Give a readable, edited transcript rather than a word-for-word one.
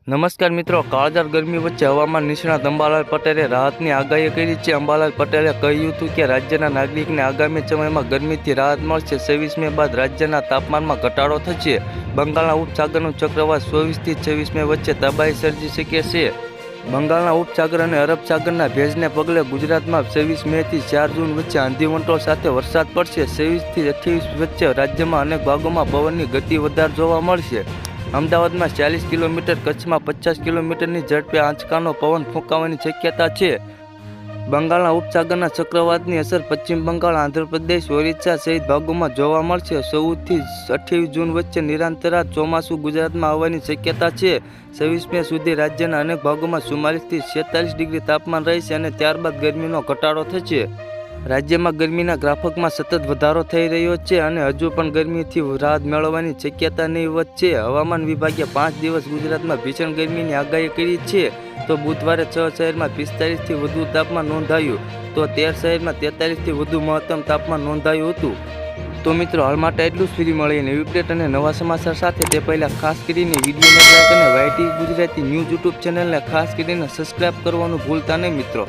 નમસ્કાર મિત્રો, કાળઝાળ ગરમી વચ્ચે હવામાન નિષ્ણાત અંબાલાલ પટેલે રાહતની આગાહી કરી છે. અંબાલાલ પટેલે કહ્યું હતું કે રાજ્યના નાગરિકને આગામી સમયમાં ગરમીથી રાહત મળશે. 26 મે બાદ રાજ્યના તાપમાનમાં ઘટાડો થશે. બંગાળના ઉપસાગરનું ચક્રવાત 24 થી 26 મે વચ્ચે તબાહી સર્જી શકે છે. બંગાળના ઉપસાગર અને અરબ સાગરના ભેજને પગલે ગુજરાતમાં 26 મે થી 4 જૂન વચ્ચે આંધી વંટોળ સાથે વરસાદ પડશે. 23 થી 28 વચ્ચે રાજ્યમાં અનેક ભાગોમાં પવનની ગતિ વધારે જોવા મળશે. અમદાવાદમાં 40 કિલોમીટર, કચ્છમાં 50 કિલોમીટરની ઝડપે આંચકાનો પવન ફૂંકાવાની શક્યતા છે. બંગાળના ઉપસાગરના ચક્રવાતની અસર પશ્ચિમ બંગાળ, આંધ્રપ્રદેશ, ઓરિસ્સા સહિત ભાગોમાં જોવા મળશે. 14 થી 28 જૂન વચ્ચે નિરંતર ચોમાસું ગુજરાતમાં આવવાની શક્યતા છે. 26 મે સુધી રાજ્યના અનેક ભાગોમાં 44 થી 46 ડિગ્રી તાપમાન રહેશે અને ત્યારબાદ ગરમીનો ઘટાડો થશે. રાજ્યમાં ગરમીના ગ્રાફકમાં સતત વધારો થઈ રહ્યો છે અને હજુ પણ ગરમીથી રાહત મેળવવાની શક્યતા નહીવત છે. હવામાન વિભાગે 5 દિવસ ગુજરાતમાં ભીષણ ગરમીની આગાહી કરી છે. તો બુધવારે 6 શહેરમાં 45 થી વધુ તાપમાન નોંધાયું, તો 13 શહેરમાં 43 થી વધુ મહત્તમ તાપમાન નોંધાયું હતું. તો મિત્રો, હાલ માટે એટલું જ. ફરી મળીએ નવી અપડેટ અને નવા સમાચાર સાથે. તે પહેલાં ખાસ કરીને વિડીયોને લાઈક અને વાયટી ગુજરાતી ન્યૂઝ યુટ્યુબ ચેનલને ખાસ કરીને સબસ્ક્રાઈબ કરવાનું ભૂલતા નહીં મિત્રો.